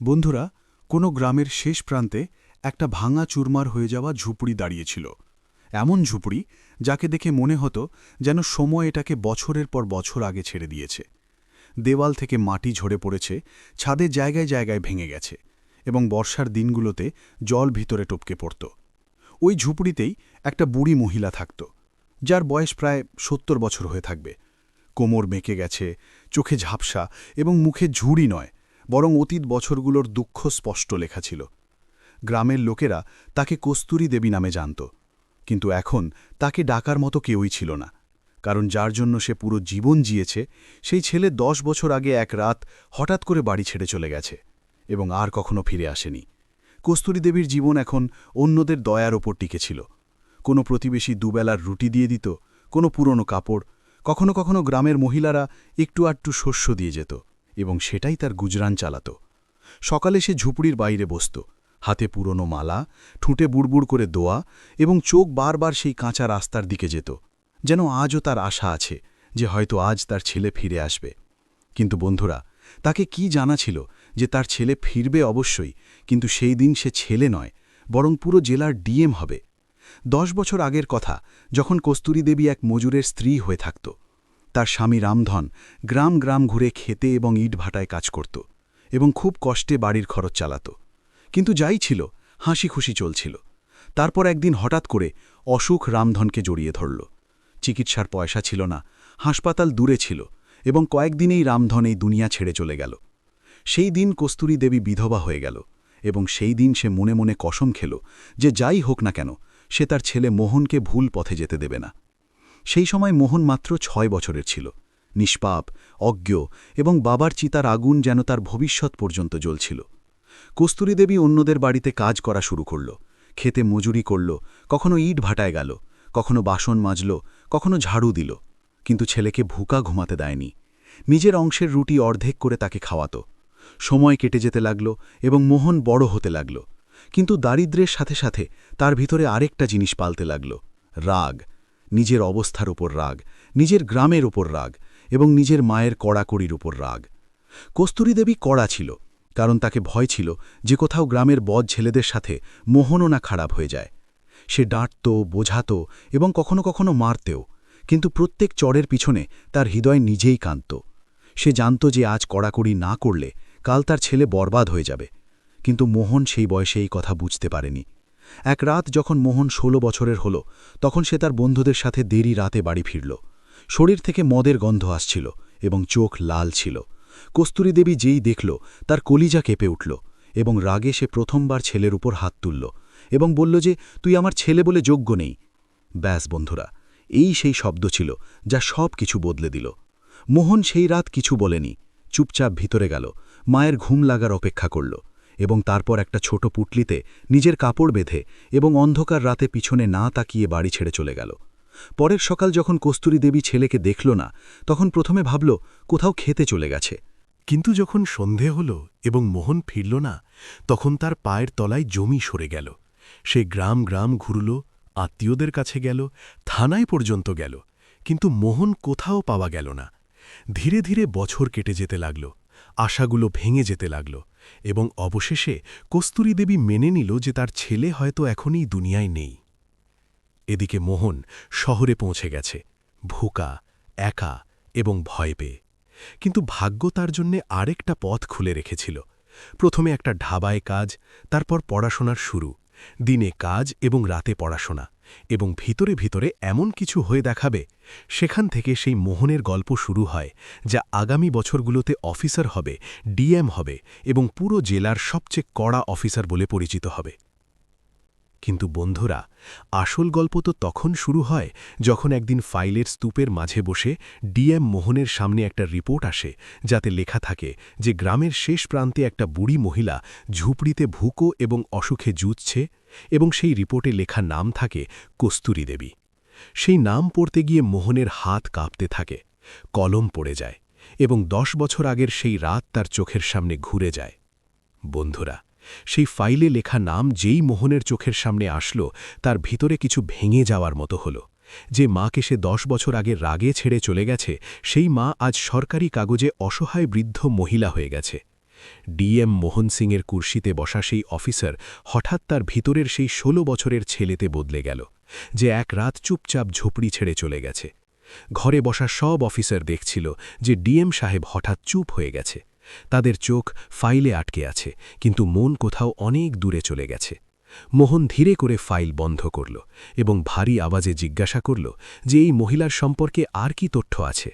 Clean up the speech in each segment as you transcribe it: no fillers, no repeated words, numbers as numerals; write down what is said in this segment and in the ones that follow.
বন্ধুরা, কোনো গ্রামের শেষ প্রান্তে একটা ভাঙা চুরমার হয়ে যাওয়া ঝুপড়ি দাঁড়িয়েছিল। এমন ঝুপড়ি যাকে দেখে মনে হতো যেন সময় এটাকে বছরের পর বছর আগে ছেড়ে দিয়েছে। দেওয়াল থেকে মাটি ঝরে পড়েছে, ছাদের জায়গায় জায়গায় ভেঙে গেছে এবং বর্ষার দিনগুলোতে জল ভিতরে টপকে পড়ত। ওই ঝুপড়িতেই একটা বুড়ি মহিলা থাকত, যার বয়স প্রায় ৭০ বছর হয়ে থাকবে। কোমর বেঁকে গেছে, চোখে ঝাপসা এবং মুখে ঝুড়ি নয়, বরং অতীত বছরগুলোর দুঃখ স্পষ্ট লেখা ছিল। গ্রামের লোকেরা তাকে কস্তুরী দেবী নামে জানত, কিন্তু এখন তাকে ডাকার মতো কেউই ছিল না, কারণ যার জন্য সে পুরো জীবন জিয়েছে সেই ছেলে ১০ বছর আগে এক রাত হঠাৎ করে বাড়ি ছেড়ে চলে গেছে এবং আর কখনো ফিরে আসেনি। কস্তুরী দেবীর জীবন এখন অন্যদের দয়ার ওপর টিকে ছিল। কোনো প্রতিবেশী দুবেলার রুটি দিয়ে দিত, কোনো পুরনো কাপড়, কখনো কখনো গ্রামের মহিলারা একটু আটটু শস্য দিয়ে যেত এবং সেটাই তার গুজরান চালাত। সকালে সে ঝুপড়ির বাইরে বসত, হাতে পুরনো মালা, ঠুঁটে বুড়বুড় করে দোয়া এবং চোখ বারবার সেই কাঁচা রাস্তার দিকে যেত, যেন আজও তার আশা আছে যে হয়তো আজ তার ছেলে ফিরে আসবে। কিন্তু বন্ধুরা, তাকে কি জানা ছিল যে তার ছেলে ফিরবে অবশ্যই, কিন্তু সেই দিন সে ছেলে নয়, বরং পুরো জেলার ডিএম হবে। ১০ বছর আগের কথা, যখন কস্তুরী দেবী এক মজুরের স্ত্রী হয়ে থাকত। তার স্বামী রামধন গ্রাম গ্রাম ঘুরে খেতে এবং ইটভাটায় কাজ করত এবং খুব কষ্টে বাড়ির খরচ চালাত। কিন্তু যাই ছিল, হাসি খুশি চলছিল। তারপর একদিন হঠাৎ করে অসুখ রামধনকে জড়িয়ে ধরল। চিকিৎসার পয়সা ছিল না, হাসপাতাল দূরে ছিল এবং কয়েকদিনেই রামধন এই দুনিয়া ছেড়ে চলে গেল। সেই দিন কস্তুরী দেবী বিধবা হয়ে গেল এবং সেই দিন সে মনে মনে কসম খেল যে যাই হোক না কেন সে তার ছেলে মোহনকে ভুল পথে যেতে দেবে না। সেই সময় মোহন মাত্র ৬ বছরের ছিল, নিষ্পাপ, অজ্ঞ এবং বাবার চিতার আগুন যেন তার ভবিষ্যৎ পর্যন্ত জ্বলছিল। কস্তুরী দেবী অন্যদের বাড়িতে কাজ করা শুরু করল, খেতে মজুরি করল, কখনো ইট ভাটায় গেল, কখনো বাসন মাজল, কখনো ঝাড়ু দিল, কিন্তু ছেলেকে ভুকা ঘুমাতে দেয়নি। নিজের অংশের রুটি অর্ধেক করে তাকে খাওয়াত। সময় কেটে যেতে লাগল এবং মোহন বড় হতে লাগল, কিন্তু দারিদ্র্যের সাথে সাথে তার ভিতরে আরেকটা জিনিস পালতে লাগল, রাগ। নিজের অবস্থার ওপর রাগ, নিজের গ্রামের ওপর রাগ এবং নিজের মায়ের কড়াকড়ির ওপর রাগ। কস্তুরী দেবী কড়া ছিল, কারণ তাকে ভয় ছিল যে কোথাও গ্রামের বদ ছেলেদের সাথে মোহনও না খারাপ হয়ে যায়। সে ডাঁটত, বোঝাত এবং কখনো কখনো মারতেও, কিন্তু প্রত্যেক চড়ের পিছনে তার হৃদয় নিজেই কাঁদত। সে জানত যে আজ কড়াকড়ি না করলে কাল তার ছেলে বরবাদ হয়ে যাবে, কিন্তু মোহন সেই বয়সে এই কথা বুঝতে পারেনি। এক রাত যখন মোহন ১৬ বছরের হল, তখন সে তার বন্ধুদের সাথে দেরি রাতে বাড়ি ফিরল। শরীর থেকে মদের গন্ধ আসছিল এবং চোখ লাল ছিল। কস্তুরী দেবী যেই দেখল, তার কলিজা কেঁপে উঠল এবং রাগে সে প্রথমবার ছেলের উপর হাত তুলল এবং বলল যে তুই আমার ছেলে বলে যোগ্য নেই। ব্যাস বন্ধুরা, এই সেই শব্দ ছিল যা সব কিছু বদলে দিল। মোহন সেই রাত কিছু বলেনি, চুপচাপ ভিতরে গেল, মায়ের ঘুম লাগার অপেক্ষা করল এবং তারপর একটা ছোট পুটলিতে নিজের কাপড় বেঁধে এবং অন্ধকার রাতে পিছনে না তাকিয়ে বাড়ি ছেড়ে চলে গেল। পরের সকাল যখন কস্তুরী দেবী ছেলেকে দেখল না, তখন প্রথমে ভাবল কোথাও খেতে চলে গেছে। কিন্তু যখন সন্ধে হল এবং মোহন ফিরল না, তখন তার পায়ের তলায় জমি সরে গেল। সে গ্রাম গ্রাম ঘুরল, আত্মীয়দের কাছে গেল, থানায় পর্যন্ত গেল, কিন্তু মোহন কোথাও পাওয়া গেল না। ধীরে ধীরে বছর কেটে যেতে লাগল, আশাগুলো ভেঙে যেতে লাগল এবং অবশেষে কস্তুরী দেবী মেনে নিল যে তার ছেলে হয়তো এখনই দুনিয়ায় নেই। এদিকে মোহন শহরে পৌঁছে গেছে, ভুকা, একা এবং ভয় পেয়ে। কিন্তু ভাগ্য তার জন্যে আরেকটা পথ খুলে রেখেছিল। প্রথমে একটা ঢাবায় কাজ, তারপর পড়াশোনার শুরু, দিনে কাজ এবং রাতে পড়াশোনা, এবং ভিতরে ভিতরে এমন কিছু হয়ে দেখাবে। সেখান থেকে সেই মোহনের গল্প শুরু হয়, যা আগামী বছরগুলোতে অফিসার হবে, ডিএম হবে এবং পুরো জেলার সবচেয়ে কড়া অফিসার বলে পরিচিত হবে। কিন্তু বন্ধুরা, আসল গল্প তো তখন শুরু হয় যখন একদিন ফাইলের স্তূপের মাঝে বসে ডিএম মোহনের সামনে একটা রিপোর্ট আসে, যাতে লেখা থাকে যে গ্রামের শেষ প্রান্তে একটা বুড়ি মহিলা ঝুপড়িতে ভুকো এবং অসুখে জুঝছে, এবং সেই রিপোর্টে লেখা নাম থাকে কস্তুরী দেবী। সেই নাম পড়তে গিয়ে মোহনের হাত কাঁপতে থাকে, কলম পড়ে যায় এবং ১০ বছর আগের সেই রাত তার চোখের সামনে ঘুরে যায়। বন্ধুরা, সেই ফাইলে লেখা নাম যেই মোহনের চোখের সামনে আসলো, তার ভিতরে কিছু ভেঙে যাওয়ার মতো হলো। যে মাকে সে ১০ বছর আগে রাগে ছেড়ে চলে গেছে, সেই মা আজ সরকারি কাগজে অসহায় বৃদ্ধ মহিলা হয়ে গেছে। ডিএম মোহন সিংয়ের কুর্সিতে বসা সেই অফিসার হঠাৎ তার ভিতরের সেই ১৬ বছরের ছেলেতে বদলে গেল, যে এক রাত চুপচাপ ঝুপড়ি ছেড়ে চলে গেছে। ঘরে বসা সব অফিসার দেখছিল যে ডিএম সাহেব হঠাৎ চুপ হয়ে গেছে। তাদের চোখ ফাইলে আটকে আছে, কিন্তু মন কোথাও অনেক দূরে চলে গেছে। মোহন ধীরে করে ফাইল বন্ধ করল এবং ভারী আওয়াজে জিজ্ঞাসা করল যে এই মহিলার সম্পর্কে আর কি তথ্য আছে।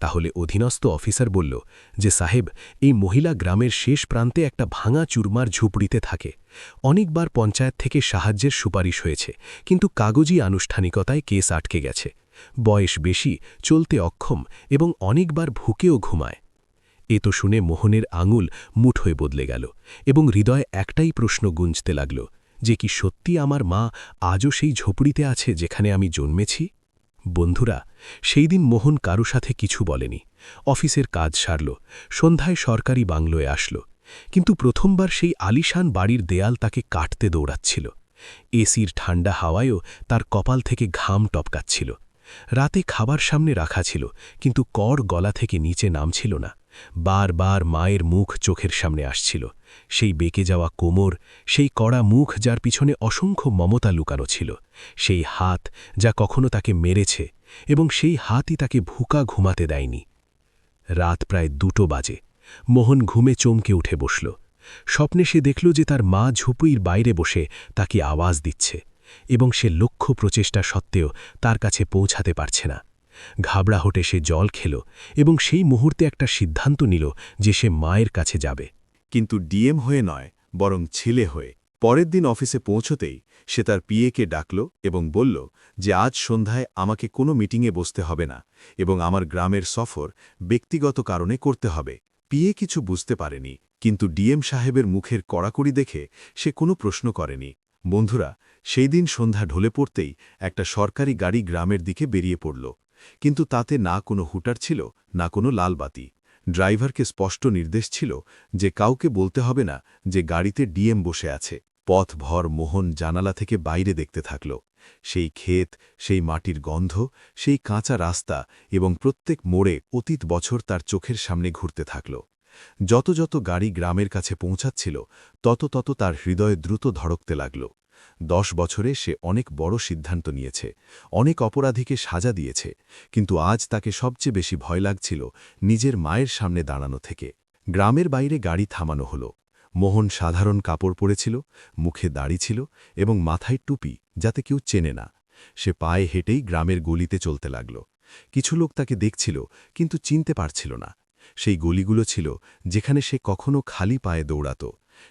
তাহলে অধীনস্থ অফিসার বলল যে সাহেব, এই মহিলা গ্রামের শেষ প্রান্তে একটা ভাঙা চুরমার ঝুপড়িতে থাকে। অনেকবার পঞ্চায়েত থেকে সাহায্যের সুপারিশ হয়েছে, কিন্তু কাগজি আনুষ্ঠানিকতায় কেস আটকে গেছে। বয়স বেশি, চলতে অক্ষম এবং অনেকবার ভুকেও ঘুমায়। এ তো শুনে মোহনের আঙুল মুঠোয় বদলে গেল এবং হৃদয়ে একটাই প্রশ্ন গুঞ্জতে লাগল, যে কি সত্যি আমার মা আজও সেই ঝুপড়িতে আছে যেখানে আমি জন্মেছি? বন্ধুরা, সেই দিন মোহন কারো সাথে কিছু বলেনি। অফিসের কাজ সারল, সন্ধ্যায় সরকারি বাংলোয় আসল, কিন্তু প্রথমবার সেই আলিশান বাড়ির দেয়াল তাকে কাটতে দৌড়াচ্ছিল। এসির ঠান্ডা হাওয়ায়ও তার কপাল থেকে ঘাম টপকাচ্ছিল। রাতে খাবার সামনে রাখা ছিল, কিন্তু কর গলা থেকে নিচে নামছিল না। বারবার মায়ের মুখ চোখের সামনে আসছিল, সেই বেঁকে যাওয়া কোমর, সেই কড়া মুখ যার পিছনে অসংখ্য মমতা লুকানো ছিল, সেই হাত যা কখনো তাকে মেরেছে এবং সেই হাতই তাকে ভুকা ঘুমাতে দেয়নি। রাত প্রায় 2টো বাজে। মোহন ঘুমে চমকে উঠে বসল। স্বপ্নে সে দেখল যে তার মা ঝুপড়ির বাইরে বসে তাকে আওয়াজ দিচ্ছে এবং সে লক্ষ প্রচেষ্টা সত্ত্বেও তার কাছে পৌঁছাতে পারছে না। ঘাবড়াহটে সে জল খেল এবং সেই মুহূর্তে একটা সিদ্ধান্ত নিল যে সে মায়ের কাছে যাবে। কিন্তু ডিএম হয়ে নয়, বরং ছেলে হয়ে। পরের দিন অফিসে পৌঁছতেই সে তার পিএকে ডাকল এবং বলল যে আজ সন্ধ্যায় আমাকে কোনো মিটিংয়ে বসতে হবে না এবং আমার গ্রামের সফর ব্যক্তিগত কারণে করতে হবে। পিএ কিছু বুঝতে পারেনি, কিন্তু ডিএম সাহেবের মুখের কড়াকড়ি দেখে সে কোনো প্রশ্ন করেনি। বন্ধুরা, সেই দিন সন্ধ্যা ঢলে পড়তেই একটা সরকারি গাড়ি গ্রামের দিকে বেরিয়ে পড়ল, কিন্তু তাতে না কোনো হুটার ছিল, না কোনো লাল বাতি। ড্রাইভারকে স্পষ্ট নির্দেশ ছিল যে কাউকে বলতে হবে না যে গাড়িতে ডিএম বসে আছে। পথভর মোহন জানালা থেকে বাইরে দেখতে থাকল। সেই ক্ষেত, সেই মাটির গন্ধ, সেই কাঁচা রাস্তা এবং প্রত্যেক মোড়ে অতীত বছর তার চোখের সামনে ঘুরতে থাকল। যত যত গাড়ি গ্রামের কাছে পৌঁছাচ্ছিল, তত তত তার হৃদয়ে দ্রুত ধড়কতে লাগল। 10 বছরে সে অনেক বড় সিদ্ধান্ত নিয়েছে, অনেক অপরাধীকে সাজা দিয়েছে, কিন্তু আজ তাকে সবচেয়ে বেশি ভয় লাগছিল নিজের মায়ের সামনে দাঁড়ানো থেকে। গ্রামের বাইরে গাড়ি থামানো হলো। মোহন সাধারণ কাপড় পরেছিল, মুখে দাড়ি ছিল এবং মাথায় টুপি, যাতে কেউ চেনে না। সে পায়ে হেঁটেই গ্রামের গলিতে চলতে লাগল। কিছু লোক তাকে দেখছিল, কিন্তু চিনতে পারছিল না। সেই গলিগুলো ছিল যেখানে সে কখনো খালি পায়ে দৌড়াত,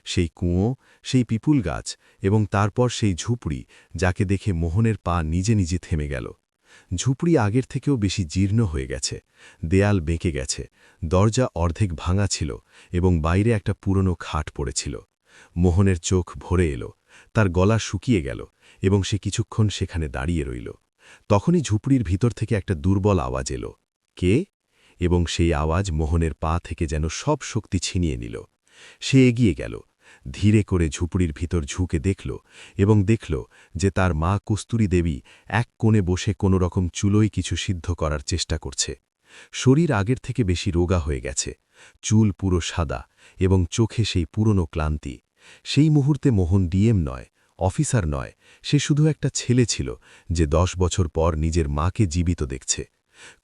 সেই কুঁয়ো, সেই পিপুল গাছ এবং তারপর সেই ঝুপড়ি, যাকে দেখে মোহনের পা নিজে নিজে থেমে গেল। ঝুপড়ি আগের থেকেও বেশি জীর্ণ হয়ে গেছে, দেয়াল বেঁকে গেছে, দরজা অর্ধেক ভাঙা ছিল এবং বাইরে একটা পুরনো খাট পড়েছিল। মোহনের চোখ ভরে এলো, তার গলা শুকিয়ে গেল এবং সে কিছুক্ষণ সেখানে দাঁড়িয়ে রইল। তখনই ঝুপড়ির ভিতর থেকে একটা দুর্বল আওয়াজ এলো, কে? এবং সেই আওয়াজ মোহনের পা থেকে যেন সব শক্তি ছিনিয়ে নিল। সে এগিয়ে গেল, ধীরে করে ঝুপড়ির ভিতর ঝুঁকে দেখল এবং দেখল যে তার মা কস্তুরী দেবী এক কোণে বসে কোনো রকম চুলোয় কিছু সিদ্ধ করার চেষ্টা করছে। শরীর আগের থেকে বেশি রোগা হয়ে গেছে, চুল পুরো সাদা এবং চোখে সেই পুরনো ক্লান্তি। সেই মুহূর্তে মোহন ডিএম নয়, অফিসার নয়, সে শুধু একটা ছেলে ছিল যে 10 বছর পর নিজের মাকে জীবিত দেখছে।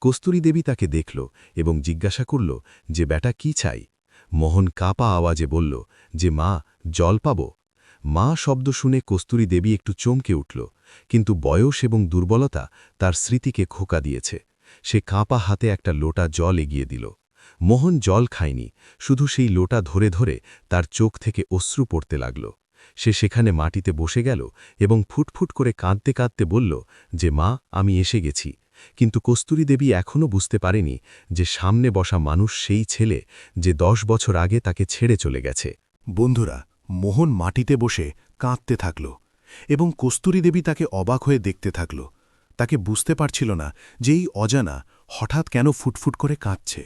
কস্তুরী দেবী তাকে দেখল এবং জিজ্ঞাসা করল যে বেটা কি চাই? মোহন কাঁপা আওয়াজে বলল যে মা, জল পাব। মা শব্দ শুনে কস্তুরী দেবী একটু চমকে উঠল, কিন্তু বয়স এবং দুর্বলতা তার স্মৃতিকে খোকা দিয়েছে। সে কাঁপা হাতে একটা লোটা জল এগিয়ে দিল। মোহন জল খায়নি, শুধু সেই লোটা ধরে ধরে তার চোখ থেকে অশ্রু পড়তে লাগল। সে সেখানে মাটিতে বসে গেল এবং ফুটফুট করে কাঁদতে কাঁদতে বলল যে মা, আমি এসে গেছি। কিন্তু কস্তুরী দেবী এখনও বুঝতে পারেনি যে সামনে বসা মানুষ সেই ছেলে যে 10 বছর আগে তাকে ছেড়ে চলে গেছে। বন্ধুরা, মোহন মাটিতে বসে কাঁদতে থাকল এবং কস্তুরী দেবী তাকে অবাক হয়ে দেখতে থাকল। তাকে বুঝতে পারছিল না যে এই অজানা হঠাৎ কেন ফুটফুট করে কাঁদছে।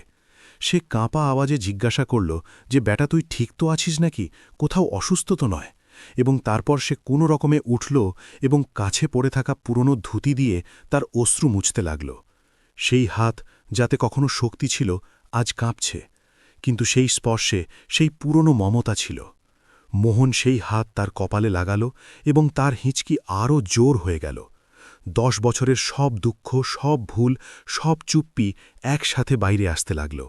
সে কাঁপা আওয়াজে জিজ্ঞাসা করল যে বেটা, তুই ঠিক তো আছিস নাকি? কোথাও অসুস্থ তো নয়? এবং তারপর সে কোনো রকমে উঠল এবং কাছে পড়ে থাকা পুরনো ধুতি দিয়ে তার অশ্রু মুছতে লাগল। সেই হাত, যাতে কখনো শক্তি ছিল, আজ কাঁপছে। কিন্তু সেই স্পর্শে সেই পুরনো মমতা ছিল। মোহন সেই হাত তার কপালে লাগাল এবং তার হিঁচকি আরও জোর হয়ে গেল। 10 বছরের সব দুঃখ, সব ভুল, সব চুপ্পি একসাথে বাইরে আসতে লাগল।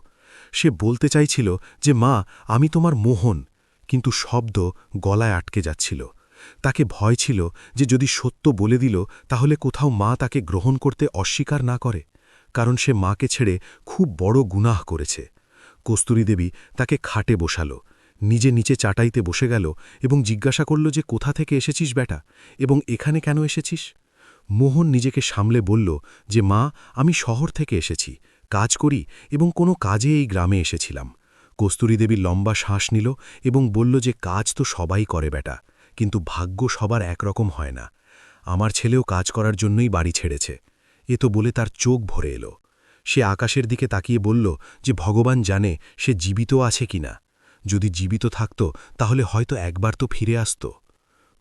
সে বলতে চাইছিল যে মা, আমি তোমার মোহন, কিন্তু শব্দ গলায় আটকে যাচ্ছিল। তাকে ভয় ছিল যে যদি সত্য বলে দিল তাহলে কোথাও মা তাকে গ্রহণ করতে অস্বীকার না করে, কারণ সে মাকে ছেড়ে খুব বড় গুনাহ করেছে। কস্তুরী দেবী তাকে খাটে বসালো, নিজে নিচে চাটাইতে বসে গেল এবং জিজ্ঞাসা করল যে কোথা থেকে এসেছিস বেটা, এবং এখানে কেন এসেছিস? মোহন নিজেকে সামলে বলল যে মা, আমি শহর থেকে এসেছি, কাজ করি এবং কোনো কাজে এই গ্রামে এসেছিলাম। কস্তুরী দেবী লম্বা শ্বাস নিল এবং বলল যে কাজ তো সবাই করে বেটা, কিন্তু ভাগ্য সবার একরকম হয় না। আমার ছেলেও কাজ করার জন্যই বাড়ি ছেড়েছে। এ তো বলে তার চোখ ভরে এলো। সে আকাশের দিকে তাকিয়ে বলল যে ভগবান জানে সে জীবিত আছে কিনা। যদি জীবিত থাকত তাহলে হয়তো একবার তো ফিরে আসত।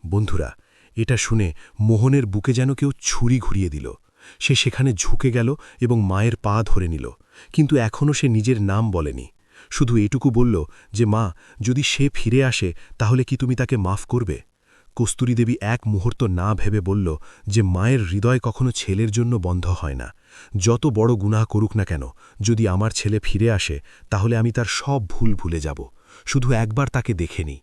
বন্ধুরা, এটা শুনে মোহনের বুকে যেন কেউ ছুরি ঘুরিয়ে দিল। সে সেখানে ঝুঁকে গেল এবং মায়ের পা ধরে নিল, কিন্তু এখনও সে নিজের নাম বলেনি। শুধু এটুকু বলল যে মা, যদি সে ফিরে আসে তাহলে কি তুমি তাকে মাফ করবে? কস্তুরী দেবী এক মুহূর্ত না ভেবে বলল যে মায়ের হৃদয় কখনো ছেলের জন্য বন্ধ হয় না। যত বড় গুনাহ করুক না কেন, যদি আমার ছেলে ফিরে আসে তাহলে আমি তার সব ভুল ভুলে যাব, শুধু একবার তাকে দেখে নিই।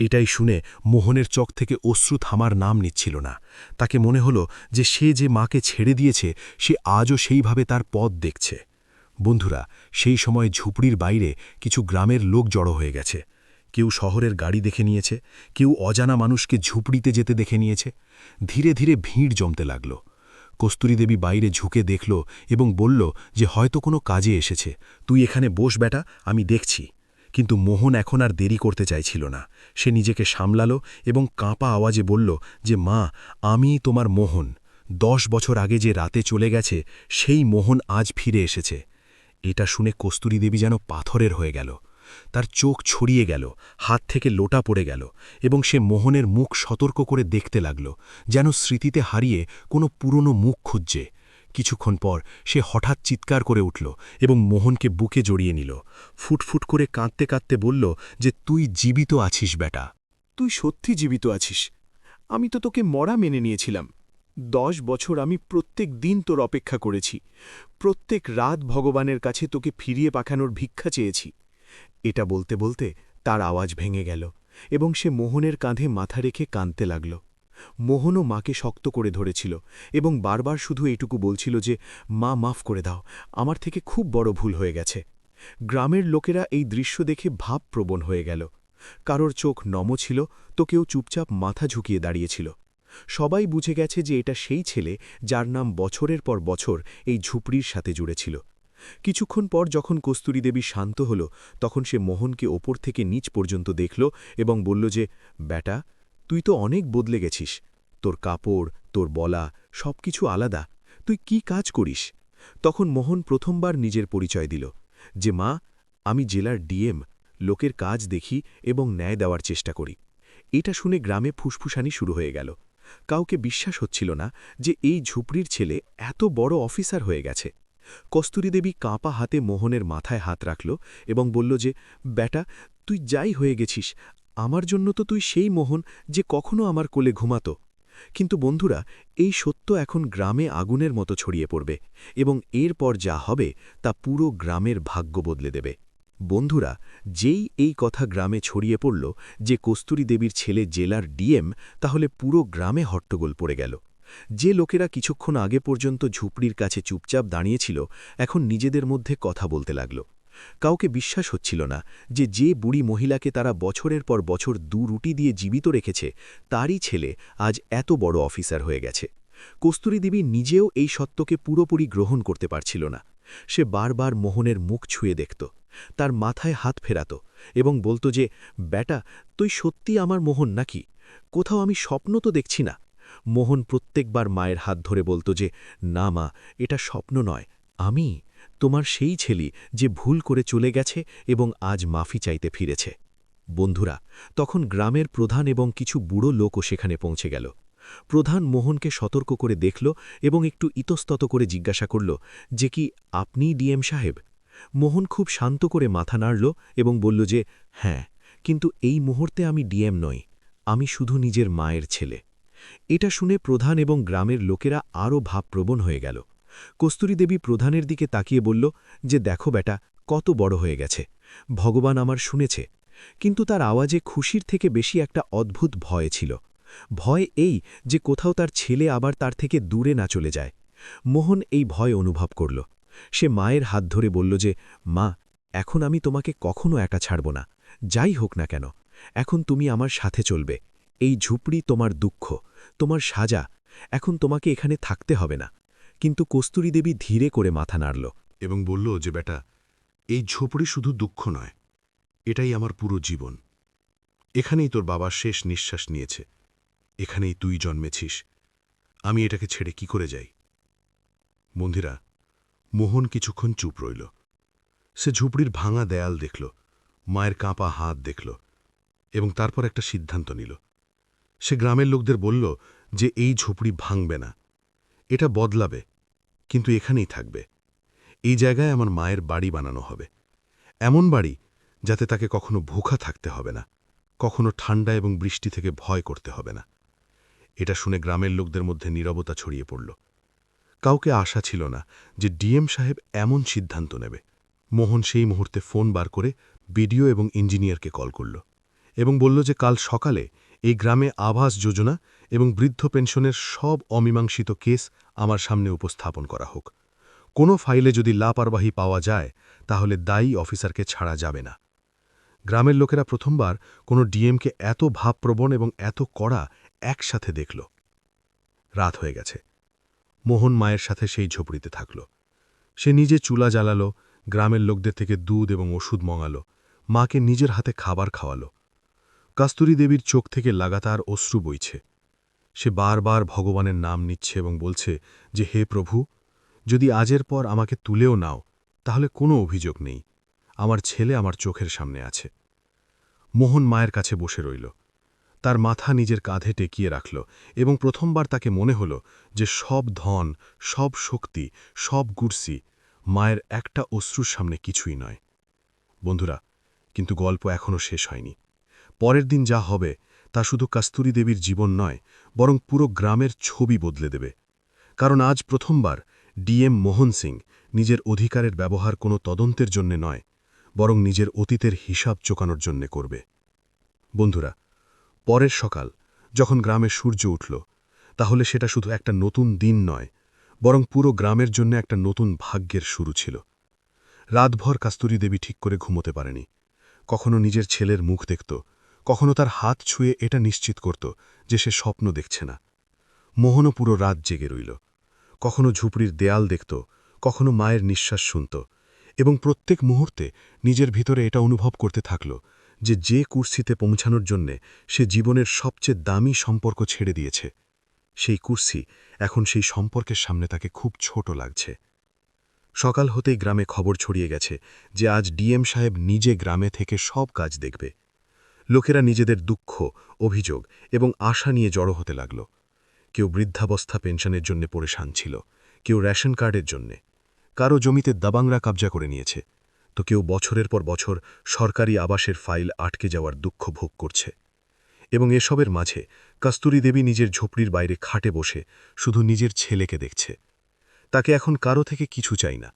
এটাই শুনে মোহনের চোখ থেকে অশ্রু থামার নাম নিচ্ছিল না। তাকে মনে হলো যে সে যে মাকে ছেড়ে দিয়েছে সে আজও সেইভাবে তার পথ দেখছে। বন্ধুরা, সেই সময় ঝুপড়ির বাইরে কিছু গ্রামের লোক জড়ো হয়ে গেছে। কেউ শহরের গাড়ি দেখে নিয়েছে, কেউ অজানা মানুষকে ঝুপড়িতে যেতে দেখে নিয়েছে। ধীরে ধীরে ভিড় জমতে লাগল। কস্তুরী দেবী বাইরে ঝুঁকে দেখল এবং বলল যে হয়তো কোনো কাজে এসেছে, তুই এখানে বস বেটা, আমি দেখছি। কিন্তু মোহন এখন আর দেরি করতে চাইছিল না। সে নিজেকে সামলালো এবং কাঁপা আওয়াজে বলল যে মা, আমিই তোমার মোহন। 10 বছর আগে যে রাতে চলে গেছে সেই মোহন আজ ফিরে এসেছে। এটা শুনে কস্তুরী দেবী যেন পাথরের হয়ে গেল। তার চোখ ছড়িয়ে গেল, হাত থেকে লোটা পড়ে গেল এবং সে মোহনের মুখ সতর্ক করে দেখতে লাগল, যেন স্মৃতিতে হারিয়ে কোনো পুরনো মুখ খুঁজছে। কিছুক্ষণ পর সে হঠাৎ চিৎকার করে উঠল এবং মোহনকে বুকে জড়িয়ে নিল। ফুটফুট করে কাঁদতে কাঁদতে বলল যে তুই জীবিত আছিস বেটা, তুই সত্যি জীবিত আছিস। আমি তো তোকে মরা মেনে নিয়েছিলাম। 10 বছর আমি প্রত্যেক দিন তোর অপেক্ষা করেছি, প্রত্যেক রাত ভগবানের কাছে তোকে ফিরিয়ে পাঠানোর ভিক্ষা চেয়েছি। এটা বলতে বলতে তার আওয়াজ ভেঙে গেল এবং সে মোহনের কাঁধে মাথা রেখে কাঁদতে লাগল। মোহনও মাকে শক্ত করে ধরেছিল এবং বারবার শুধু এইটুকু বলছিল যে মা, মাফ করে দাও, আমার থেকে খুব বড় ভুল হয়ে গেছে। গ্রামের লোকেরা এই দৃশ্য দেখে ভাবপ্রবণ হয়ে গেল। কারোর চোখ নম ছিল, তো কেউ চুপচাপ মাথা ঝুঁকিয়ে দাঁড়িয়েছিল। সবাই বুঝে গেছে যে এটা সেই ছেলে যার নাম বছরের পর বছর এই ঝুপড়ির সাথে জুড়েছিল। কিছুক্ষণ পর যখন কস্তুরী দেবী শান্ত হল, তখন সে মোহনকে ওপর থেকে নিচ পর্যন্ত দেখল এবং বলল যে বেটা, তুই তো অনেক বদলে গেছিস। তোর কাপড়, তোর বলা, সবকিছু আলাদা। তুই কি কাজ করিস? তখন মোহন প্রথমবার নিজের পরিচয় দিল যে মা, আমি জেলার ডিএম, লোকের কাজ দেখি এবং ন্যায় দেওয়ার চেষ্টা করি। এটা শুনে গ্রামে ফুসফুসানি শুরু হয়ে গেল। কাউকে বিশ্বাস হচ্ছিল না যে এই ঝুপড়ির ছেলে এত বড় অফিসার হয়ে গেছে। কস্তুরী দেবী কাঁপা হাতে মোহনের মাথায় হাত রাখল এবং বলল যে বেটা, তুই যাই হয়ে গেছিস, আমার জন্য তো তুই সেই মোহন যে কখনো আমার কোলে ঘুমাত। কিন্তু বন্ধুরা, এই সত্য এখন গ্রামে আগুনের মতো ছড়িয়ে পড়বে এবং এরপর যা হবে তা পুরো গ্রামের ভাগ্য বদলে দেবে। বন্ধুরা, যেই এই কথা গ্রামে ছড়িয়ে পড়ল যে কস্তুরী দেবীর ছেলে জেলার ডিএম, তাহলে পুরো গ্রামে হট্টগোল পড়ে গেল। যে লোকেরা কিছুক্ষণ আগে পর্যন্ত ঝুপড়ির কাছে চুপচাপ দাঁড়িয়েছিল, এখন নিজেদের মধ্যে কথা বলতে লাগল। কাউকে বিশ্বাস হচ্ছিল না যে বুড়ি মহিলাকে তারা বছরের পর বছর 2 রুটি দিয়ে জীবিত রেখেছে, তারই ছেলে আজ এত বড় অফিসার হয়ে গেছে। কস্তুরী দেবী নিজেও এই সত্যকে পুরোপুরি গ্রহণ করতে পারছিল না। সে বারবার মোহনের মুখ ছুঁয়ে দেখত, তার মাথায় হাত ফেরাত এবং বলত যে বেটা, তুই সত্যি আমার মোহন নাকি? কোথাও আমি স্বপ্ন তো দেখছি না। মোহন প্রত্যেকবার মায়ের হাত ধরে বলত যে না মা, এটা স্বপ্ন নয়, আমি তোমার সেই ছেলে যে ভুল করে চলে গেছে এবং আজ মাফি চাইতে ফিরেছে। বন্ধুরা, তখন গ্রামের প্রধান এবং কিছু বুড়ো লোকও সেখানে পৌঁছে গেল। প্রধান মোহনকে সতর্ক করে দেখল এবং একটু ইতস্তত করে জিজ্ঞাসা করল যে কি আপনিই ডিএম সাহেব? মোহন খুব শান্ত করে মাথা নাড়ল এবং বলল যে হ্যাঁ, কিন্তু এই মুহূর্তে আমি ডিএম নই, আমি শুধু নিজের মায়ের ছেলে। এটা শুনে প্রধান এবং গ্রামের লোকেরা আরও ভাবপ্রবণ হয়ে গেল। কস্তুরী দেবী প্রধানের দিকে তাকিয়ে বলল যে দেখো বেটা, কত বড় হয়ে গেছে, ভগবান আমার শুনেছে। কিন্তু তার আওয়াজে খুশির থেকে বেশি একটা অদ্ভুত ভয় ছিল। ভয় এই যে কোথাও তার ছেলে আবার তার থেকে দূরে না চলে যায়। মোহন এই ভয় অনুভব করল। সে মায়ের হাত ধরে বলল যে মা, এখন আমি তোমাকে কখনো একা ছাড়ব না, যাই হোক না কেন। এখন তুমি আমার সাথে চলবে। এই ঝুপড়ি তোমার দুঃখ, তোমার সাজা, এখন তোমাকে এখানে থাকতে হবে না। কিন্তু কস্তুরী দেবী ধীরে করে মাথা নাড়ল এবং বলল যে বেটা, এই ঝোপড়ি শুধু দুঃখ নয়, এটাই আমার পুরো জীবন। এখানেই তোর বাবা শেষ নিঃশ্বাস নিয়েছে, এখানেই তুই জন্মেছিস। আমি এটাকে ছেড়ে কি করে যাই? বন্ধুরা, মোহন কিছুক্ষণ চুপ রইল। সে ঝুপড়ির ভাঙা দেয়াল দেখল, মায়ের কাঁপা হাত দেখল, এবং তারপর একটা সিদ্ধান্ত নিল। সে গ্রামের লোকদের বলল যে এই ঝুপড়ি ভাঙবে না, এটা বদলাবে, কিন্তু এখানেই থাকবে। এই জায়গায় আমার মায়ের বাড়ি বানানো হবে, এমন বাড়ি যাতে তাকে কখনো ভুখা থাকতে হবে না, কখনো ঠান্ডা এবং বৃষ্টি থেকে ভয় করতে হবে না। এটা শুনে গ্রামের লোকদের মধ্যে নীরবতা ছড়িয়ে পড়ল। কাউকে আশা ছিল না যে ডিএম সাহেব এমন সিদ্ধান্ত নেবে। মোহন সেই মুহূর্তে ফোন বার করে বিডিও এবং ইঞ্জিনিয়ারকে কল করল এবং বলল যে কাল সকালে এই গ্রামে আবাস যোজনা এবং বৃদ্ধ পেনশনের সব অমীমাংসিত কেস আমার সামনে উপস্থাপন করা হোক। কোনো ফাইলে যদি লাপরবাহি পাওয়া যায় তাহলে দায়ী অফিসারকে ছাড়া যাবে না। গ্রামের লোকেরা প্রথমবার কোনো ডিএমকে এত ভাবপ্রবণ এবং এত কড়া একসাথে দেখল। রাত হয়ে গেছে। মোহন মায়ের সাথে সেই ঝোপড়িতে থাকল। সে নিজে চুলা জ্বালালো, গ্রামের লোকদের থেকে দুধ এবং ওষুধ মঙালো, মাকে নিজের হাতে খাবার খাওয়ালো। কস্তুরী দেবীর চোখ থেকে লাগাতার অশ্রু বইছে। সে বারবার ভগবানের নাম নিচ্ছে এবং বলছে যে হে প্রভু, যদি আজের পর আমাকে তুলেও নাও তাহলে কোনো অভিযোগ নেই, আমার ছেলে আমার চোখের সামনে আছে। মোহন মায়ের কাছে বসে রইল, তার মাথা নিজের কাঁধে টেকিয়ে রাখল এবং প্রথমবার তাকে মনে হল যে সব ধন, সব শক্তি, সব কুর্সি মায়ের একটা অশ্রুর সামনে কিছুই নয়। বন্ধুরা, কিন্তু গল্প এখনও শেষ হয়নি। পরের দিন যা হবে তা শুধু কস্তুরী দেবীর জীবন নয়, বরং পুরো গ্রামের ছবি বদলে দেবে। কারণ আজ প্রথমবার ডিএম মোহন সিং নিজের অধিকারের ব্যবহার কোনো তদন্তের জন্যে নয়, বরং নিজের অতীতের হিসাব চোকানোর জন্যে করবে। বন্ধুরা, পরের সকাল যখন গ্রামে সূর্য উঠল, তাহলে সেটা শুধু একটা নতুন দিন নয়, বরং পুরো গ্রামের জন্য একটা নতুন ভাগ্যের শুরু ছিল। রাতভর কস্তুরী দেবী ঠিক করে ঘুমোতে পারেনি। কখনো নিজের ছেলের মুখ দেখত, কখনো তার হাত ছুঁয়ে এটা নিশ্চিত করত যে সে স্বপ্ন দেখছে না। মোহনও পুরো রাত জেগে রইল। কখনো ঝুপড়ির দেয়াল দেখত, কখনো মায়ের নিঃশ্বাস শুনত, এবং প্রত্যেক মুহূর্তে নিজের ভিতরে এটা অনুভব করতে থাকল যে কুর্সিতে পৌঁছানোর জন্যে সে জীবনের সবচেয়ে দামি সম্পর্ক ছেড়ে দিয়েছে, সেই কুর্সি এখন সেই সম্পর্কের সামনে তাকে খুব ছোট লাগছে। সকাল হতেই গ্রামে খবর ছড়িয়ে গেছে যে আজ ডিএম সাহেব নিজে গ্রামে থেকে সব কাজ দেখবে। লোকেরা নিজেদের দুঃখ, অভিযোগ এবং আশা নিয়ে জড়ো হতে লাগল। কেউ বৃদ্ধাবস্থা পেনশনের জন্য পরেশান ছিল, কেউ রেশন কার্ডের জন্যে, কারো জমিতে দাবাংরা কবজা করে নিয়েছে, তো কেউ বছরের পর বছর সরকারি আবাসের ফাইল আটকে যাওয়ার দুঃখ ভোগ করছে। এবং এসবের মাঝে কস্তুরী দেবী নিজের ঝোপড়ির বাইরে খাটে বসে শুধু নিজের ছেলেকে দেখছে। তাকে এখন কারো থেকে কিছু চাই না।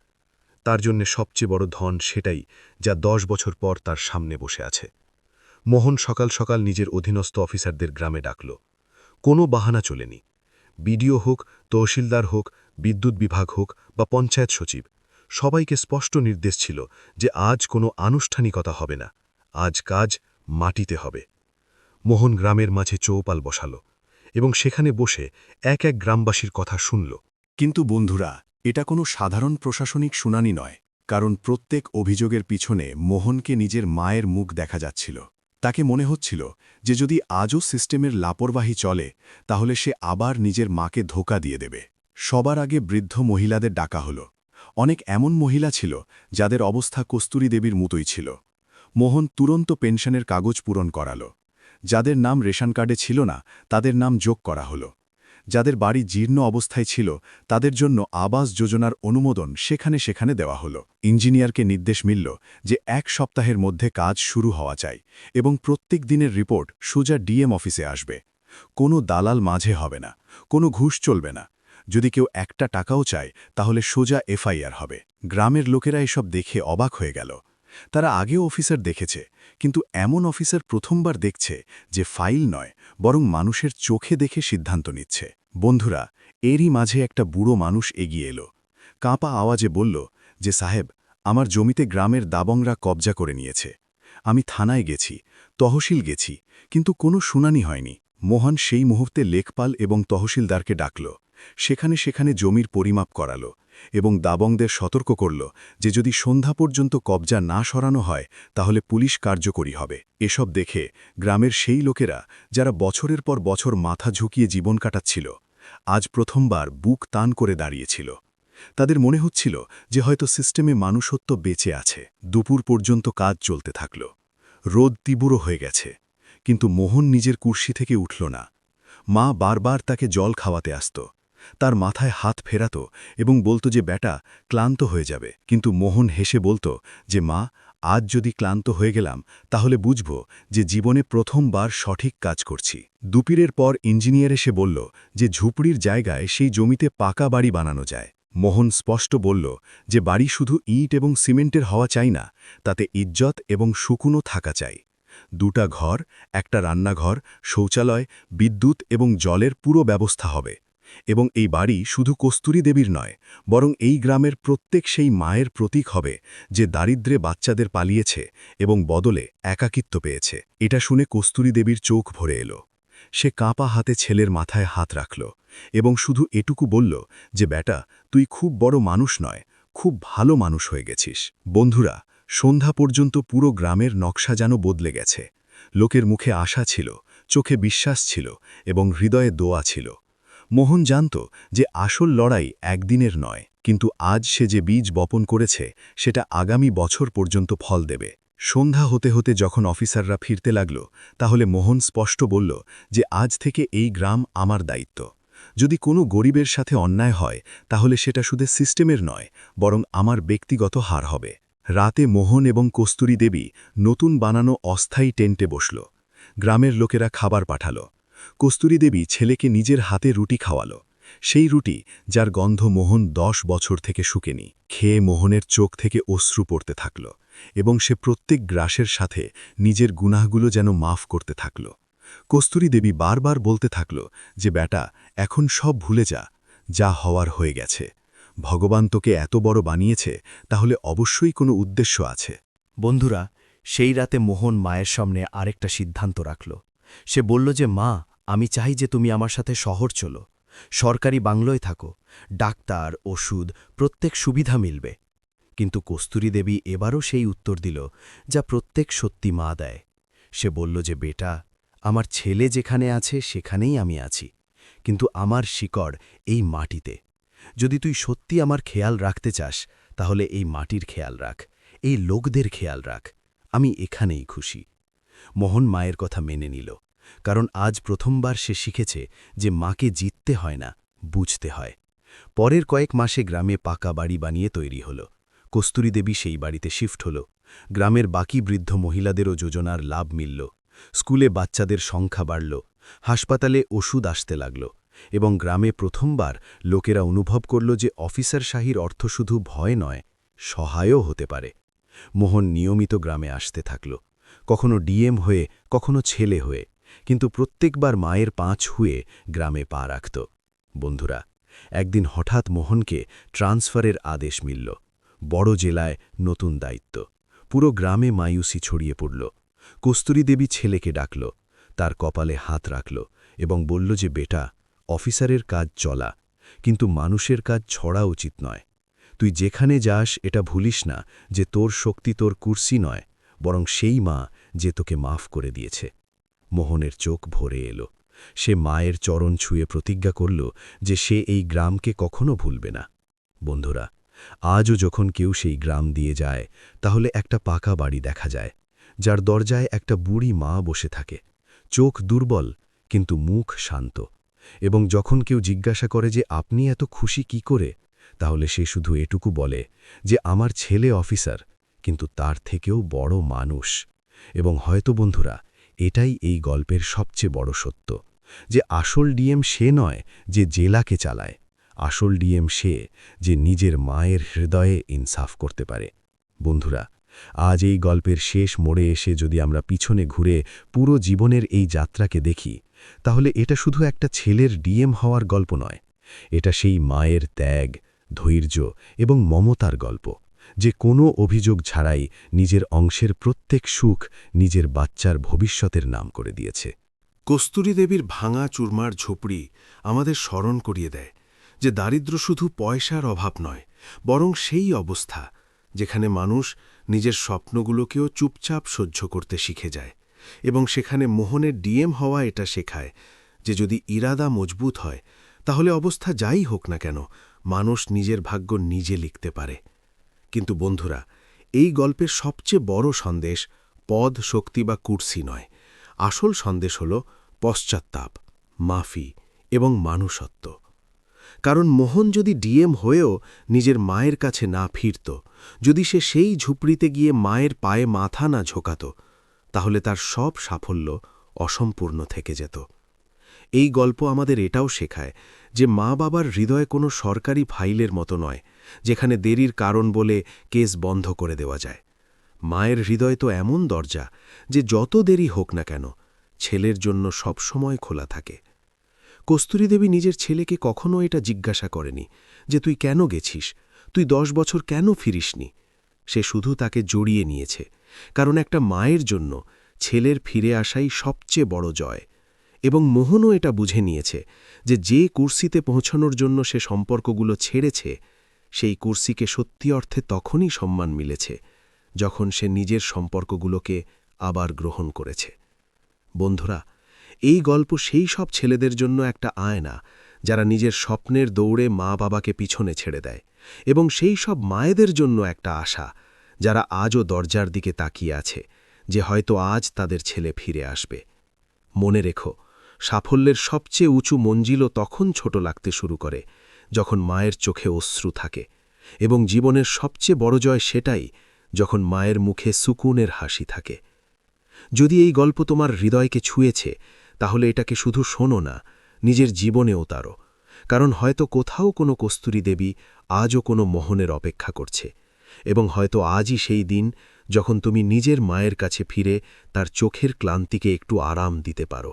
তার জন্য সবচেয়ে বড় ধন সেটাই যা 10 বছর পর তার সামনে বসে আছে। মোহন সকাল সকাল নিজের অধীনস্থ অফিসারদের গ্রামে ডাকল। কোনো বাহানা চলেনি। বিডিও হোক, তহসিলদার হোক, বিদ্যুৎ বিভাগ হোক বা পঞ্চায়েত সচিব, সবাইকে স্পষ্ট নির্দেশ ছিল যে আজ কোনো আনুষ্ঠানিকতা হবে না, আজ কাজ মাটিতে হবে। মোহন গ্রামের মাঝে চৌপাল বসাল এবং সেখানে বসে এক এক গ্রামবাসীর কথা শুনল। কিন্তু বন্ধুরা, এটা কোনো সাধারণ প্রশাসনিক শুনানি নয়, কারণ প্রত্যেক অভিযোগের পিছনে মোহনকে নিজের মায়ের মুখ দেখা যাচ্ছিল। তাকে মনে হচ্ছিল যে যদি আজও সিস্টেমের লাপরবাহি চলে তাহলে সে আবার নিজের মাকে ধোঁকা দিয়ে দেবে। সবার আগে বৃদ্ধ মহিলাদের ডাকা হলো। অনেক এমন মহিলা ছিল যাদের অবস্থা কস্তুরী দেবীর মতোই ছিল। মোহন তুরন্ত পেনশনের কাগজ পূরণ করালো। যাদের নাম রেশন কার্ডে ছিল না তাদের নাম যোগ করা হলো। যাদের বাড়ি জীর্ণ অবস্থায় ছিল তাদের জন্য আবাস যোজনার অনুমোদন সেখানে সেখানে দেওয়া হলো। ইঞ্জিনিয়ারকে নির্দেশ মিলল যে 1 সপ্তাহের মধ্যে কাজ শুরু হওয়া চাই এবং প্রত্যেক দিনের রিপোর্ট সোজা ডিএম অফিসে আসবে। কোনো দালাল মাঝে হবে না, কোনো ঘুষ চলবে না। যদি কেউ একটা টাকাও চায় তাহলে সোজা এফআইআর হবে। গ্রামের লোকেরা এসব দেখে অবাক হয়ে গেল। তারা আগেও অফিসার দেখেছে, কিন্তু এমন অফিসার প্রথমবার দেখছে যে ফাইল নয় বরং মানুষের চোখে দেখে সিদ্ধান্ত নিচ্ছে। বন্ধুরা, এরই মাঝে একটা বুড়ো মানুষ এগিয়ে এলো। কাঁপা আওয়াজে বলল যে, সাহেব, আমার জমিতে গ্রামের দাবংরা কবজা করে নিয়েছে। আমি থানায় গেছি, তহসিল গেছি, কিন্তু কোনো শুনানি হয়নি। মোহন সেই মুহূর্তে লেখপাল এবং তহসিলদারকে ডাকল। সেখানে জমির পরিমাপ করালো এবং দাবংদের সতর্ক করল যে যদি সন্ধ্যা পর্যন্ত কবজা না সরানো হয় তাহলে পুলিশ কার্যকরী হবে। এসব দেখে গ্রামের সেই লোকেরা যারা বছরের পর বছর মাথা ঝুঁকিয়ে জীবন কাটাচ্ছিল, আজ প্রথমবার বুক টান করে দাঁড়িয়েছিল। তাদের মনে হচ্ছিল যে হয়তো সিস্টেমে মানুষত্ব বেঁচে আছে। দুপুর পর্যন্ত কাজ চলতে থাকল। রোদ তীব্র হয়ে গেছে, কিন্তু মোহন নিজের কুর্সি থেকে উঠল না। মা বারবার তাকে জল খাওয়াতে আসত, তার মাথায় হাত ফেরাত এবং বলতো যে বেটা ক্লান্ত হয়ে যাবে। কিন্তু মোহন হেসে বলতো যে মা, আজ যদি ক্লান্ত হয়ে গেলাম তাহলে বুঝব যে জীবনে প্রথমবার সঠিক কাজ করছি। দুপুরের পর ইঞ্জিনিয়ার এসে বলল যে ঝুপড়ির জায়গায় সেই জমিতে পাকা বাড়ি বানানো যায়। মোহন স্পষ্ট বলল যে বাড়ি শুধু ইট এবং সিমেন্টের হওয়া চাই না, তাতে ইজ্জত এবং সুকুনও থাকা চাই। 2টা ঘর, একটা রান্নাঘর, শৌচালয়, বিদ্যুৎ এবং জলের পুরো ব্যবস্থা হবে। এবং এই বাড়ি শুধু কস্তুরী দেবীর নয়, বরং এই গ্রামের প্রত্যেক সেই মায়ের প্রতীক হবে যে দারিদ্র্যে বাচ্চাদের পালিয়েছে এবং বদলে একাকিত্ব পেয়েছে। এটা শুনে কস্তুরী দেবীর চোখ ভরে এলো। সে কাঁপা হাতে ছেলের মাথায় হাত রাখল এবং শুধু এটুকু বলল যে বেটা, তুই খুব বড় মানুষ নয়, খুব ভালো মানুষ হয়ে গেছিস। বন্ধুরা, সন্ধ্যা পর্যন্ত পুরো গ্রামের নকশা যেন বদলে গেছে। লোকের মুখে আশা ছিল, চোখে বিশ্বাস ছিল এবং হৃদয়ে দোয়া ছিল। মোহন জানত যে আসল লড়াই একদিনের নয়, কিন্তু আজ সে যে বীজ বপন করেছে সেটা আগামী বছর পর্যন্ত ফল দেবে। সন্ধ্যা হতে হতে যখন অফিসাররা ফিরতে লাগল, তাহলে মোহন স্পষ্ট বলল যে আজ থেকে এই গ্রাম আমার দায়িত্ব। যদি কোনো গরিবের সাথে অন্যায় হয় তাহলে সেটা শুধু সিস্টেমের নয়, বরং আমার ব্যক্তিগত হার হবে। রাতে মোহন এবং কস্তুরী দেবী নতুন বানানো অস্থায়ী টেন্টে বসল। গ্রামের লোকেরা খাবার পাঠালো। কস্তুরী দেবী ছেলেকে নিজের হাতে রুটি খাওয়ালো, সেই রুটি যার গন্ধ মোহন 10 বছর থেকে শুকেনি। খেয়ে মোহনের চোখ থেকে অশ্রু পড়তে থাকল এবং সে প্রত্যেক গ্রাসের সাথে নিজের গুনাহগুলো যেন মাফ করতে থাকল। কস্তুরী দেবী বারবার বলতে থাকল যে বেটা, এখন সব ভুলে যা, যা হওয়ার হয়ে গেছে। ভগবান তোকে এত বড় বানিয়েছে, তাহলে অবশ্যই কোনো উদ্দেশ্য আছে। বন্ধুরা, সেই রাতে মোহন মায়ের সামনে আরেকটা সিদ্ধান্ত রাখল। সে বলল যে মা, আমি চাই যে তুমি আমার সাথে শহর চলো, সরকারি বাংলোয় থাকো, ডাক্তার, ওষুধ, প্রত্যেক সুবিধা মিলবে। কিন্তু কস্তুরী দেবী এবারও সেই উত্তর দিল যা প্রত্যেক সত্যি মা দেয়। সে বলল যে বেটা, আমার ছেলে যেখানে আছে সেখানেই আমি আছি, কিন্তু আমার শিকড় এই মাটিতে। যদি তুই সত্যি আমার খেয়াল রাখতে চাস তাহলে এই মাটির খেয়াল রাখ, এই লোকদের খেয়াল রাখ। আমি এখানেই খুশি। মোহন মায়ের কথা মেনে নিল, কারণ আজ প্রথমবার সে শিখেছে যে মাকে জিততে হয় না, বুঝতে হয়। পরের কয়েক মাসে গ্রামে পাকা বাড়ি বানিয়ে তৈরি হল। কস্তুরী দেবী সেই বাড়িতে শিফট হল। গ্রামের বাকি বৃদ্ধ মহিলাদেরও যোজনার লাভ মিলল। স্কুলে বাচ্চাদের সংখ্যা বাড়ল, হাসপাতালে ওষুধ আসতে লাগল এবং গ্রামে প্রথমবার লোকেরা অনুভব করল যে অফিসারশাহীর অর্থ শুধু ভয় নয়, সহায়ও হতে পারে। মোহন নিয়মিত গ্রামে আসতে থাকল, কখনো ডিএম হয়ে, কখনো ছেলে হয়ে, কিন্তু প্রত্যেকবার মায়ের পা ছুঁয়ে গ্রামে পা রাখত। বন্ধুরা, একদিন হঠাৎ মোহনকে ট্রান্সফারের আদেশ মিলল। বড় জেলায় নতুন দায়িত্ব। পুরো গ্রামে মায়ুসী ছড়িয়ে পড়ল। কস্তুরী দেবী ছেলেকে ডাকল, তার কপালে হাত রাখল এবং বলল যে বেটা, অফিসারের কাজ চলা, কিন্তু মানুষের কাজ ছড়া উচিত নয়। তুই যেখানে যাস এটা ভুলিস না যে তোর শক্তি তোর কুর্সি নয়, বরং সেই মা যে তোকে মাফ করে দিয়েছে। মোহনের চোখ ভরে এলো। সে মায়ের চরণ ছুঁয়ে প্রতিজ্ঞা করল যে সে এই গ্রামকে কখনো ভুলবে না। বন্ধুরা, আজও যখন কেউ সেই গ্রাম দিয়ে যায় তাহলে একটা পাকা বাড়ি দেখা যায়, যার দরজায় একটা বুড়ি মা বসে থাকে, চোখ দুর্বল কিন্তু মুখ শান্ত, এবং যখন কেউ জিজ্ঞাসা করে যে আপনি এত খুশি কি করে, তাহলে সে শুধু এটুকু বলে যে আমার ছেলে অফিসার, কিন্তু তার থেকেও বড় মানুষ। এবং হয়তো বন্ধুরা, এটাই এই গল্পের সবচেয়ে বড় সত্য, যে আসল ডিএম সে নয় যে জেলাকে চালায়, আসল ডিএম সে যে নিজের মায়ের হৃদয়ে ইনসাফ করতে পারে। বন্ধুরা, আজ এই গল্পের শেষ মোড়ে এসে যদি আমরা পিছনে ঘুরে পুরো জীবনের এই যাত্রাকে দেখি, তাহলে এটা শুধু একটা ছেলের ডিএম হওয়ার গল্প নয়, এটা সেই মায়ের ত্যাগ, ধৈর্য এবং মমতার গল্প, যে কোনো অভিযোগ ছাড়াই নিজের অংশের প্রত্যেক সুখ নিজের বাচ্চার ভবিষ্যতের নাম করে দিয়েছে। কস্তুরী দেবীর ভাঙা চুরমার ঝুপড়ি আমাদের স্মরণ করিয়ে দেয় যে দারিদ্র্য শুধু পয়সার অভাব নয়, বরং সেই অবস্থা যেখানে মানুষ নিজের স্বপ্নগুলোকেও চুপচাপ সহ্য করতে শিখে যায়। এবং সেখানে মোহনের ডিএম হওয়া এটা শেখায় যে যদি ইরাদা মজবুত হয়, তাহলে অবস্থা যাই হোক না কেন, মানুষ নিজের ভাগ্য নিজে লিখতে পারে। কিন্তু বন্ধুরা, এই গল্পের সবচেয়ে বড় সন্দেশ পদ, শক্তি বা কুর্সি নয়। আসল সন্দেশ হল পশ্চাত্তাপ, মাফি এবং মানুষত্ব। কারণ মোহন যদি ডিএম হয়েও নিজের মায়ের কাছে না ফিরত, যদি সে সেই ঝুপড়িতে গিয়ে মায়ের পায়ে মাথা না ঝোঁকাত, তাহলে তার সব সাফল্য অসম্পূর্ণ থেকে যেত। এই গল্প আমাদের এটাও শেখায় যে মা বাবার হৃদয় কোনো সরকারি ফাইলের মতো নয়, যেখানে দেরির কারণ বলে কেস বন্ধ করে দেওয়া যায়। মায়ের হৃদয় তো এমন দরজা যে যত দেরি হোক না কেন, ছেলের জন্য সবসময় খোলা থাকে। কস্তুরী দেবী নিজের ছেলেকে কখনো এটা জিজ্ঞাসা করেনি যে তুই কেন গেছিস, তুই 10 বছর কেন ফিরিসনি। সে শুধু তাকে জড়িয়ে নিয়েছে, কারণ একটা মায়ের জন্য ছেলের ফিরে আসাই সবচেয়ে বড় জয়। এবং মোহনও এটা বুঝে নিয়েছে যে কুর্সিতে পৌঁছানোর জন্য সে সম্পর্কগুলো ছেড়েছে, সেই কুর্সিকে সত্যি অর্থে তখনই সম্মান মিলেছে যখন সে নিজের সম্পর্কগুলোকে আবার গ্রহণ করেছে। বন্ধুরা, এই গল্প সেই সব ছেলেদের জন্য একটা আয়না যারা নিজের স্বপ্নের দৌড়ে মা বাবাকে পিছনে ছেড়ে দেয়, এবং সেই সব মায়েদের জন্য একটা আশা যারা আজও দরজার দিকে তাকিয়ে আছে, যে হয়তো আজ তাদের ছেলে ফিরে আসবে। মনে রেখো, সাফল্যের সবচেয়ে উঁচু মঞ্জিলও তখন ছোট লাগতে শুরু করে যখন মায়ের চোখে অশ্রু থাকে, এবং জীবনের সবচেয়ে বড় জয় সেটাই যখন মায়ের মুখে সুকুনের হাসি থাকে। যদি এই গল্প তোমার হৃদয়কে ছুঁয়েছে, তাহলে এটাকে শুধু শোনো না, নিজের জীবনে উতারো। কারণ হয়তো কোথাও কোনো কস্তুরী দেবী আজও কোনো মোহনের অপেক্ষা করছে, এবং হয়তো আজই সেই দিন যখন তুমি নিজের মায়ের কাছে ফিরে তার চোখের ক্লান্তিকে একটু আরাম দিতে পারো।